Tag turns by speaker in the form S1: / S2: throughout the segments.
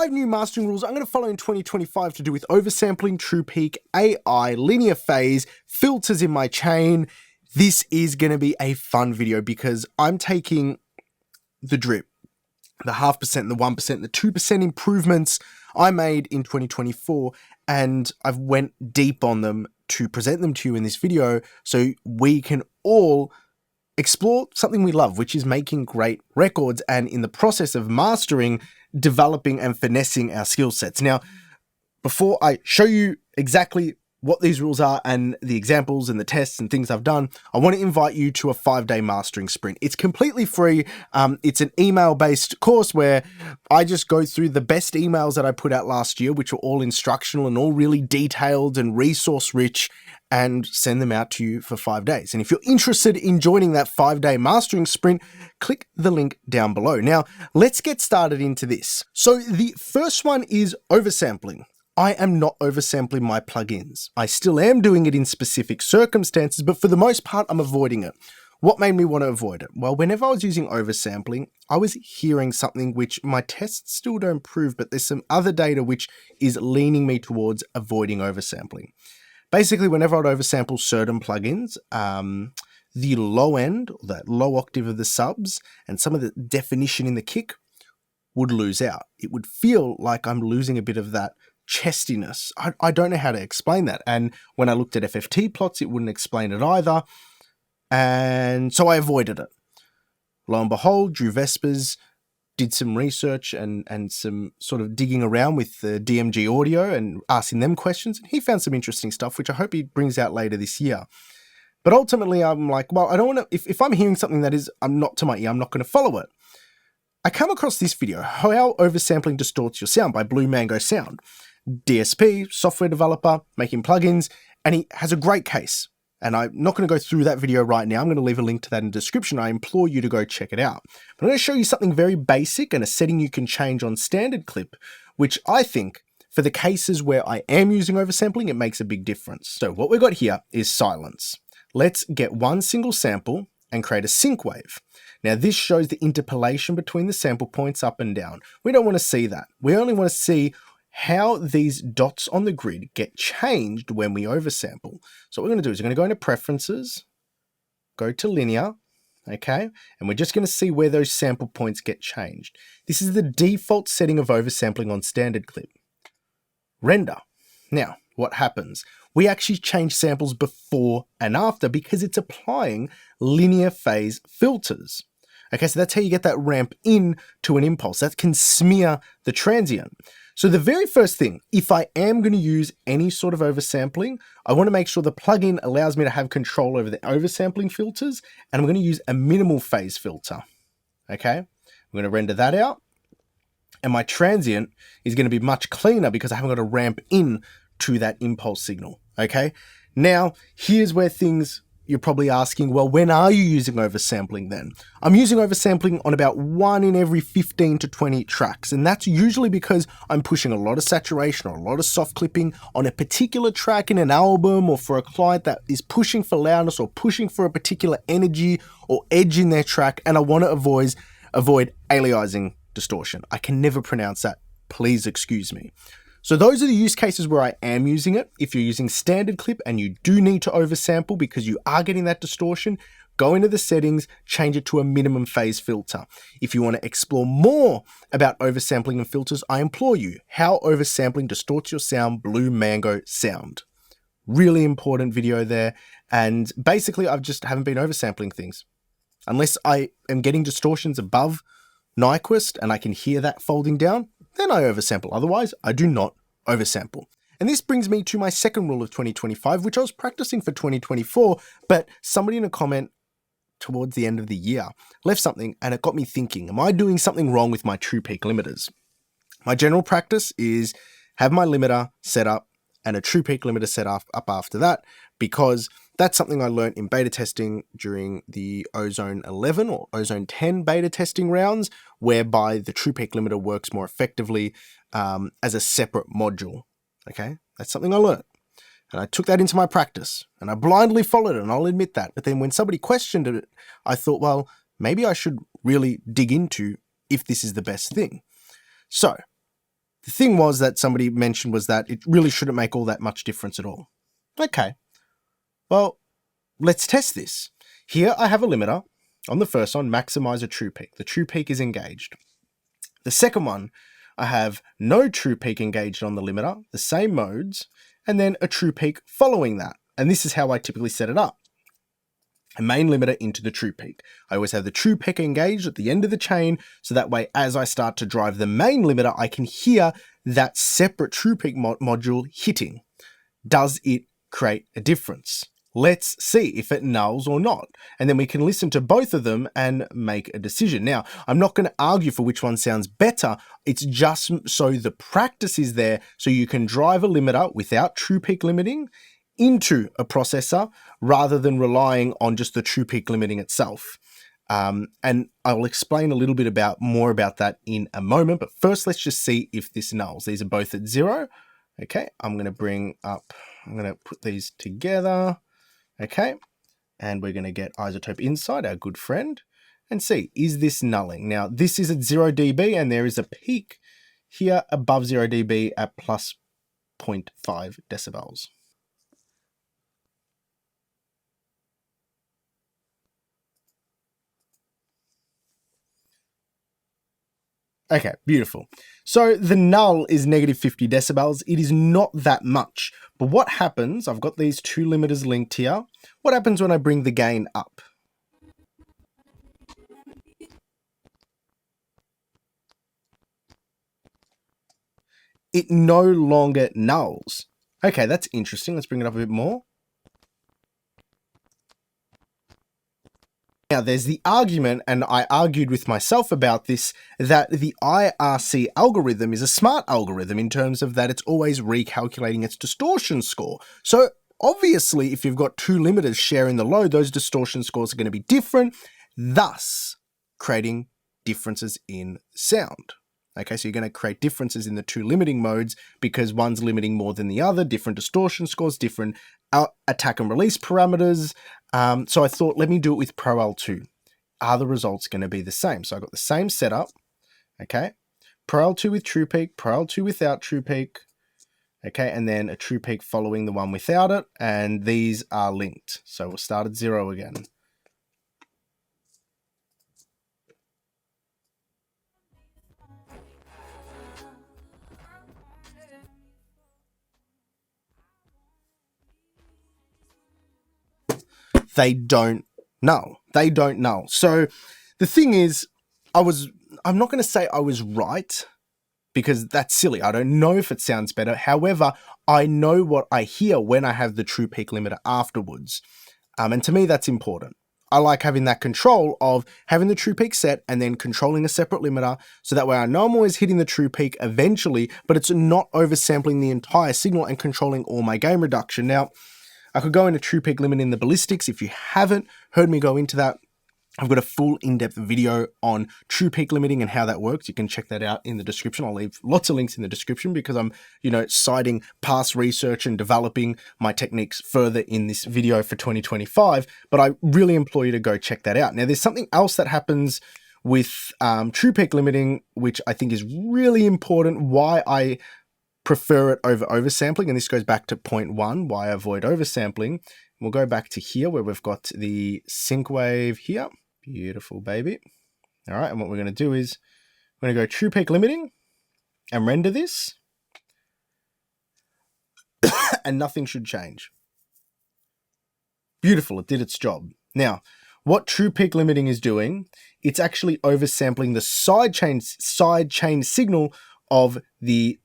S1: 5 new mastering rules I'm going to follow in 2025 to do with oversampling, true peak, AI, linear phase, filters in my chain. This is going to be a fun video because I'm taking the drip, the 0.5%, the 1%, the 2% improvements I made in 2024, and I've went deep on them to present them to you in this video so we can all explore something we love, which is making great records, and in the process of mastering, developing and finessing our skill sets. Now, before I show you exactly what these rules are and the examples and the tests and things I've done, I want to invite you to a 5-day mastering sprint. It's completely free. It's an email-based course where I just go through the best emails that I put out last year, which are all instructional and all really detailed and resource-rich, and send them out to you for 5 days. And if you're interested in joining that 5-day mastering sprint, click the link down below. Now, let's get started into this. So the first one is oversampling. I am not oversampling my plugins. I still am doing it in specific circumstances, but for the most part, I'm avoiding it. What made me want to avoid it? Well, whenever I was using oversampling, I was hearing something which my tests still don't prove, but there's some other data which is leaning me towards avoiding oversampling. Basically, whenever I'd oversample certain plugins, the low end, that low octave of the subs, and some of the definition in the kick would lose out. It would feel like I'm losing a bit of that chestiness. I don't know how to explain that. And when I looked at FFT plots, it wouldn't explain it either. And so I avoided it. Lo and behold, Drew Vespers did some research and some sort of digging around with the DMG audio and asking them questions. And he found some interesting stuff, which I hope he brings out later this year. But ultimately, I'm like, well, I don't want to, if I'm hearing something that is, I'm not to my ear, I'm not going to follow it. I come across this video, How Oversampling Distorts Your Sound by Blue Mango Sound. DSP, software developer, making plugins, and he has a great case. And I'm not going to go through that video right now. I'm going to leave a link to that in the description. I implore you to go check it out. But I'm going to show you something very basic and a setting you can change on standard clip, which I think for the cases where I am using oversampling, it makes a big difference. So what we've got here is silence. Let's get one single sample and create a sync wave. Now this shows the interpolation between the sample points up and down. We don't want to see that. We only want to see how these dots on the grid get changed when we oversample. So what we're going to do is we're going to go into preferences, go to linear, okay? And we're just going to see where those sample points get changed. This is the default setting of oversampling on standard clip. Render. Now, what happens? We actually change samples before and after because it's applying linear phase filters. Okay, so that's how you get that ramp in to an impulse. That can smear the transient. So the very first thing, if I am going to use any sort of oversampling, I want to make sure the plugin allows me to have control over the oversampling filters, and I'm going to use a minimal phase filter. Okay, I'm going to render that out, and my transient is going to be much cleaner because I haven't got to ramp in to that impulse signal. Okay, now here's where you're probably asking, well, when are you using oversampling then? I'm using oversampling on about 1 in every 15 to 20 tracks. And that's usually because I'm pushing a lot of saturation or a lot of soft clipping on a particular track in an album, or for a client that is pushing for loudness or pushing for a particular energy or edge in their track. And I want to avoid aliasing distortion. I can never pronounce that. Please excuse me. So those are the use cases where I am using it. If you're using standard clip and you do need to oversample because you are getting that distortion, go into the settings, change it to a minimum phase filter. If you want to explore more about oversampling and filters, I implore you, How Oversampling Distorts Your Sound, Blue Mango Sound. Really important video there. And basically, I just haven't been oversampling things. Unless I am getting distortions above Nyquist and I can hear that folding down, then I oversample. Otherwise, I do not oversample. And this brings me to my second rule of 2025, which I was practicing for 2024, but somebody in a comment towards the end of the year left something and it got me thinking, am I doing something wrong with my true peak limiters? My general practice is have my limiter set up and a true peak limiter set up after that, because that's something I learned in beta testing during the Ozone 11 or Ozone 10 beta testing rounds, whereby the true peak limiter works more effectively as a separate module. Okay, that's something I learned. And I took that into my practice and I blindly followed it, and I'll admit that. But then when somebody questioned it, I thought, well, maybe I should really dig into if this is the best thing. So The thing was that somebody mentioned was that it really shouldn't make all that much difference at all. Okay, well, let's test this. Here I have a limiter. On the first one, maximize a true peak. The true peak is engaged. The second one, I have no true peak engaged on the limiter, the same modes, and then a true peak following that. And this is how I typically set it up. A main limiter into the true peak. I always have the true peak engaged at the end of the chain, so that way as I start to drive the main limiter, I can hear that separate true peak module hitting. Does it create a difference? Let's see if it nulls or not. And then we can listen to both of them and make a decision. Now, I'm not going to argue for which one sounds better. It's just so the practice is there so you can drive a limiter without true peak limiting into a processor rather than relying on just the true peak limiting itself. And I'll explain a little bit more about that in a moment. But first, let's just see if this nulls. These are both at 0. Okay, I'm going to put these together. Okay, and we're going to get Isotope Inside, our good friend, and see, is this nulling? Now, this is at 0 dB, and there is a peak here above 0 dB at plus 0.5 decibels. Okay, beautiful. So the null is negative 50 decibels. It is not that much. But what happens, I've got these two limiters linked here. What happens when I bring the gain up? It no longer nulls. Okay, that's interesting. Let's bring it up a bit more. Now, there's the argument, and I argued with myself about this, that the IRC algorithm is a smart algorithm in terms of that it's always recalculating its distortion score. So obviously, if you've got two limiters sharing the load, those distortion scores are going to be different, thus creating differences in sound. Okay, so you're going to create differences in the two limiting modes because one's limiting more than the other, different distortion scores, different attack and release parameters. So I thought, let me do it with Pro L2. Are the results going to be the same? So I got the same setup. Okay, Pro L2 with true peak, Pro L2 without true peak. Okay, and then a true peak following the one without it. And these are linked. So we'll start at 0 again. They don't null. They don't null. So the thing is, I'm not going to say I was right because that's silly. I don't know if it sounds better. However, I know what I hear when I have the true peak limiter afterwards. And to me, that's important. I like having that control of having the true peak set and then controlling a separate limiter. So that way I know I'm always hitting the true peak eventually, but it's not oversampling the entire signal and controlling all my gain reduction. Now, I could go into true peak limit in the ballistics. If you haven't heard me go into that, I've got a full in-depth video on true peak limiting and how that works. You can check that out in the description. I'll leave lots of links in the description because I'm, citing past research and developing my techniques further in this video for 2025. But I really implore you to go check that out. Now, there's something else that happens with true peak limiting, which I think is really important, why I prefer it over oversampling, and this goes back to point 1, why I avoid oversampling. We'll go back to here where we've got the sync wave here. Beautiful, baby. All right, and what we're going to do is we're going to go true peak limiting and render this, and nothing should change. Beautiful, it did its job. Now, what true peak limiting is doing, it's actually oversampling the side chain signal of the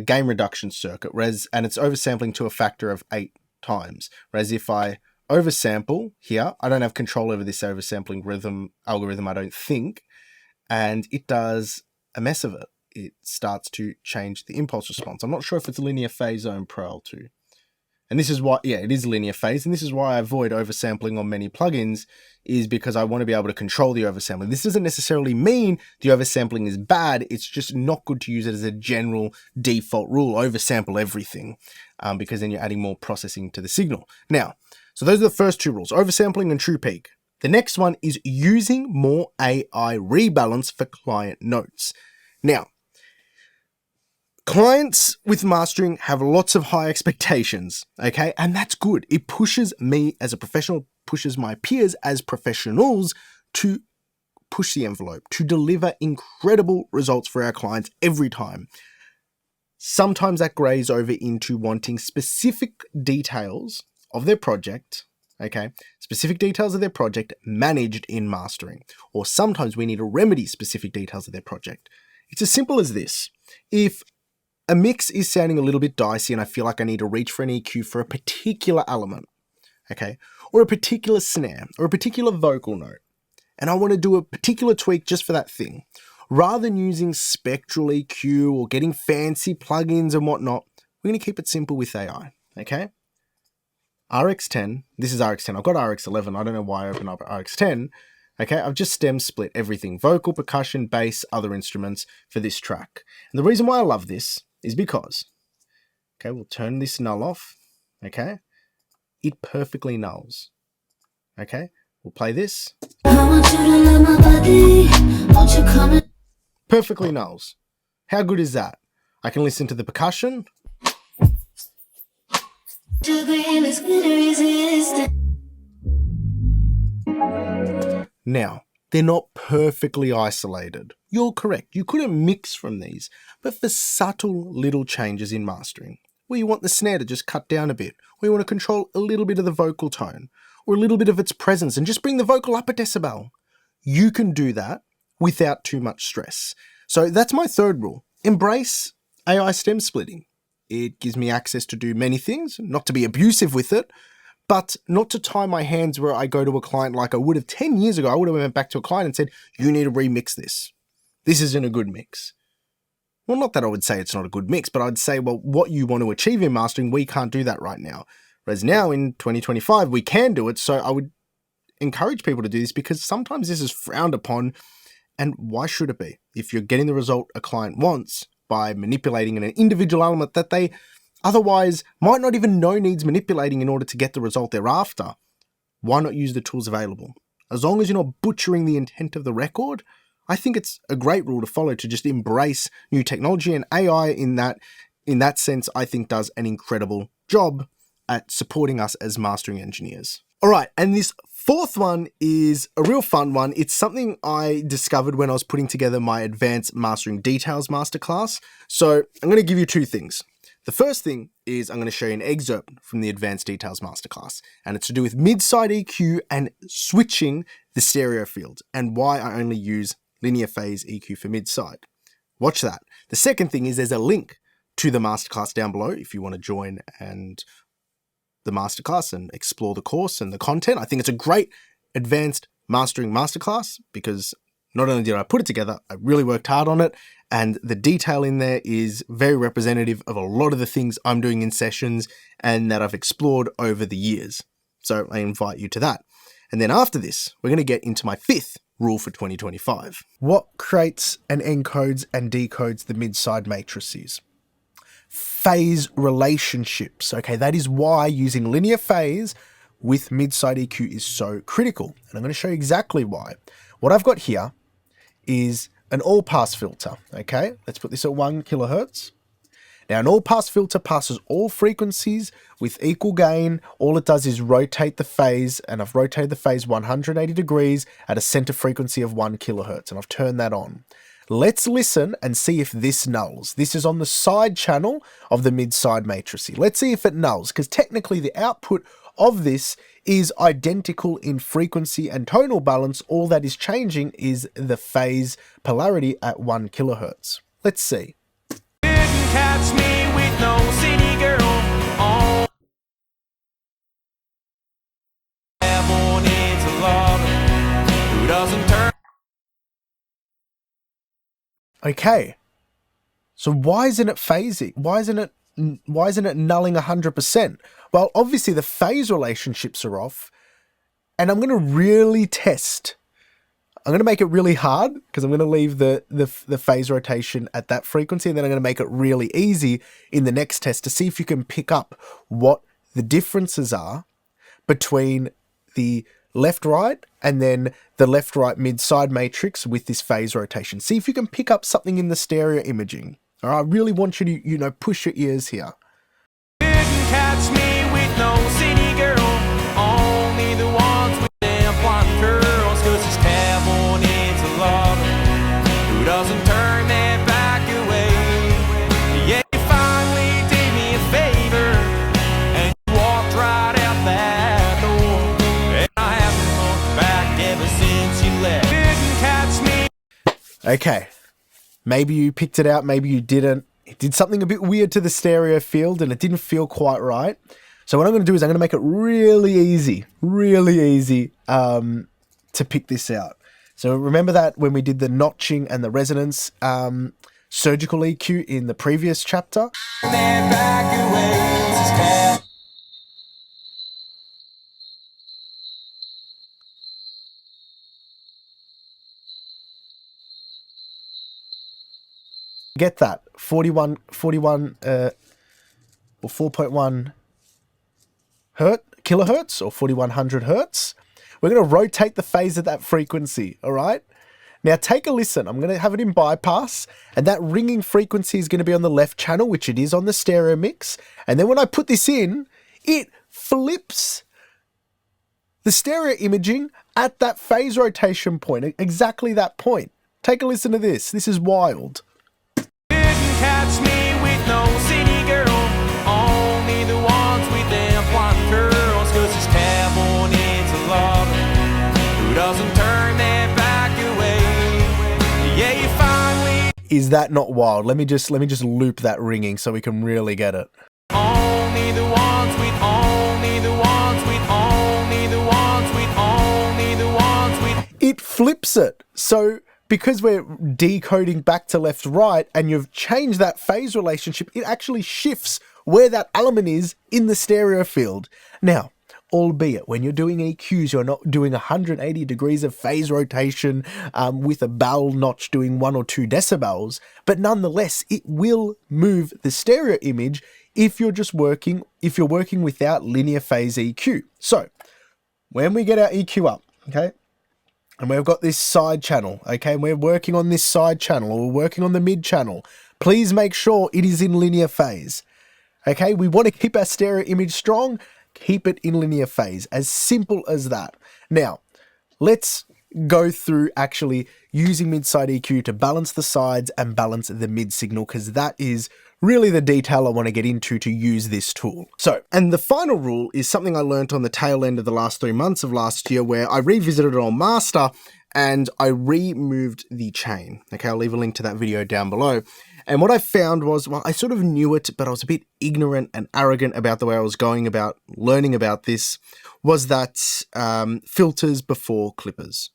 S1: gain reduction circuit, and it's oversampling to a factor of 8 times. Whereas if I oversample here, I don't have control over this oversampling algorithm, I don't think, and it does a mess of it. It starts to change the impulse response. I'm not sure if it's a linear phase zone Pro L2. And this is why, yeah, it is linear phase, and this is why I avoid oversampling on many plugins, is because I want to be able to control the oversampling. This doesn't necessarily mean the oversampling is bad, it's just not good to use it as a general default rule, oversample everything, because then you're adding more processing to the signal. Now, so those are the first two rules, oversampling and true peak. The next one is using more AI rebalance for client notes. Now, Clients with mastering have lots of high expectations, okay? And that's good. It pushes me as a professional, pushes my peers as professionals to push the envelope, to deliver incredible results for our clients every time. Sometimes that grays over into wanting specific details of their project, okay? Specific details of their project managed in mastering. Or sometimes we need to remedy specific details of their project. It's as simple as this. If a mix is sounding a little bit dicey and I feel like I need to reach for an EQ for a particular element, okay? Or a particular snare, or a particular vocal note, and I want to do a particular tweak just for that thing. Rather than using spectral EQ or getting fancy plugins and whatnot, we're going to keep it simple with AI, okay? RX10, this is RX10. I've got RX11. I don't know why I opened up RX10. Okay, I've just stem split everything. Vocal, percussion, bass, other instruments for this track. And the reason why I love this is because, okay, we'll turn this null off, okay? It perfectly nulls, okay? We'll play this. I want you to love my body. Won't you come in? Perfectly nulls. How good is that? I can listen to the percussion. Now, they're not perfectly isolated. You're correct. You couldn't mix from these, but for subtle little changes in mastering, where you want the snare to just cut down a bit, or you want to control a little bit of the vocal tone, or a little bit of its presence and just bring the vocal up a decibel, you can do that without too much stress. So that's my third rule. Embrace AI stem splitting. It gives me access to do many things, not to be abusive with it, but not to tie my hands where I go to a client like I would have 10 years ago. I would have went back to a client and said, you need to remix this. This isn't a good mix. Well, not that I would say it's not a good mix, but I'd say, well, what you want to achieve in mastering, we can't do that right now. Whereas now in 2025, we can do it. So I would encourage people to do this because sometimes this is frowned upon. And why should it be? If you're getting the result a client wants by manipulating an individual element that they otherwise might not even know needs manipulating in order to get the result they're after, why not use the tools available? As long as you're not butchering the intent of the record, I think it's a great rule to follow to just embrace new technology, and AI in that sense, I think does an incredible job at supporting us as mastering engineers. All right, and this fourth one is a real fun one. It's something I discovered when I was putting together my Advanced Mastering Details Masterclass. So I'm going to give you two things. The first thing is I'm going to show you an excerpt from the Advanced Details Masterclass, and it's to do with Midside EQ and switching the stereo field and why I only use linear phase EQ for midside. Watch that. The second thing is there's a link to the masterclass down below if you want to join the masterclass and explore the course and the content. I think it's a great advanced mastering masterclass because not only did I put it together, I really worked hard on it, and the detail in there is very representative of a lot of the things I'm doing in sessions and that I've explored over the years. So I invite you to that. And then after this, we're going to get into my fifth rule for 2025. What creates and encodes and decodes the midside matrices? Phase relationships. Okay, that is why using linear phase with midside EQ is so critical. And I'm going to show you exactly why. What I've got here is an all-pass filter. Okay, let's put this at 1 kilohertz. Now, an all-pass filter passes all frequencies with equal gain. All it does is rotate the phase, and I've rotated the phase 180 degrees at a center frequency of 1 kilohertz, and I've turned that on. Let's listen and see if this nulls. This is on the side channel of the midside matrix. Let's see if it nulls, because technically the output of this is identical in frequency and tonal balance. All that is changing is the phase polarity at 1 kilohertz. Let's see. Catch me with no city girl. Oh. Needs a lover who doesn't turn. Okay, so why isn't it phasing? Why isn't it nulling 100%? Well, obviously the phase relationships are off, and I'm going to really test. I'm going to make it really hard because I'm going to leave the phase rotation at that frequency, and then I'm going to make it really easy in the next test to see if you can pick up what the differences are between the left-right and then the left-right mid-side matrix with this phase rotation. See if you can pick up something in the stereo imaging. All right, I really want you to, push your ears here.
S2: Couldn't catch me with no city girl, only the ones with them blonde curls, 'cause this cowboy needs a lover who doesn't turn their back away. Yeah, you finally did me a favor and you walked right out that door, and I haven't looked back ever since you left. Couldn't catch me.
S1: Okay, maybe you picked it out, maybe you didn't. It did something a bit weird to the stereo field and it didn't feel quite right. So what I'm going to do is I'm going to make it really easy to pick this out. So remember that when we did the notching and the resonance surgical EQ in the previous chapter? Get that 41 or 4.1 kilohertz or 4100 hertz. We're going to rotate the phase of that frequency. All right. Now take a listen. I'm going to have it in bypass, and that ringing frequency is going to be on the left channel, which it is on the stereo mix. And then when I put this in, it flips the stereo imaging at that phase rotation point, exactly that point. Take a listen to this. This is wild.
S2: Catch me with no city girl, only the ones with them blonde curls, 'cause this cowboy needs a lover who doesn't turn their back away. Yeah, you finally.
S1: Is that not wild? Let me just loop that ringing so we can really get it.
S2: Only the ones with, only the ones with, only the ones with, only the ones with.
S1: It flips it. So because we're decoding back to left, right, and you've changed that phase relationship, it actually shifts where that element is in the stereo field. Now, albeit when you're doing EQs, you're not doing 180 degrees of phase rotation with a bell notch doing 1 or 2 decibels, but nonetheless, it will move the stereo image if you're working without linear phase EQ. So when we get our EQ up, okay, and we've got this side channel, okay, and we're working on this side channel, or we're working on the mid channel, please make sure it is in linear phase, okay? We want to keep our stereo image strong, keep it in linear phase, as simple as that. Now, let's go through actually using Midside EQ to balance the sides and balance the mid signal, because that is really the detail I want to get into to use this tool. So, and the final rule is something I learned on the tail end of the last 3 months of last year, where I revisited it on master and I removed the chain. Okay, I'll leave a link to that video down below. And what I found was, well, I sort of knew it, but I was a bit ignorant and arrogant about the way I was going about learning about this, was that filters before clippers.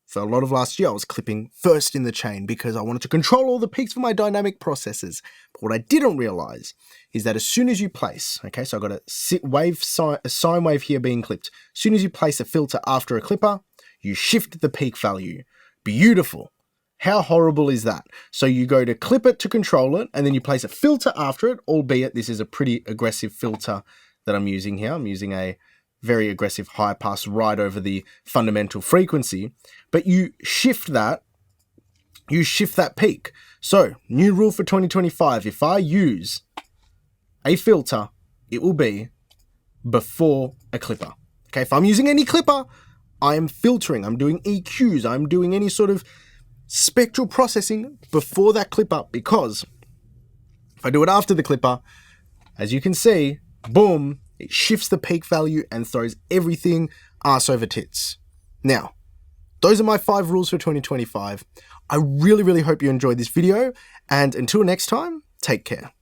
S1: For a lot of last year, I was clipping first in the chain because I wanted to control all the peaks for my dynamic processes. But what I didn't realize is that as soon as you place, okay, so I've got a sine wave here being clipped. As soon as you place a filter after a clipper, you shift the peak value. Beautiful. How horrible is that? So you go to clip it to control it, and then you place a filter after it, albeit this is a pretty aggressive filter that I'm using here. I'm using a very aggressive high pass right over the fundamental frequency, but you shift that peak. So new rule for 2025, if I use a filter, it will be before a clipper. Okay, if I'm using any clipper, I am filtering, I'm doing EQs, I'm doing any sort of spectral processing before that clipper, because if I do it after the clipper, as you can see, boom, it shifts the peak value and throws everything arse over tits. Now, those are my 5 rules for 2025. I really, really hope you enjoyed this video, and until next time, take care.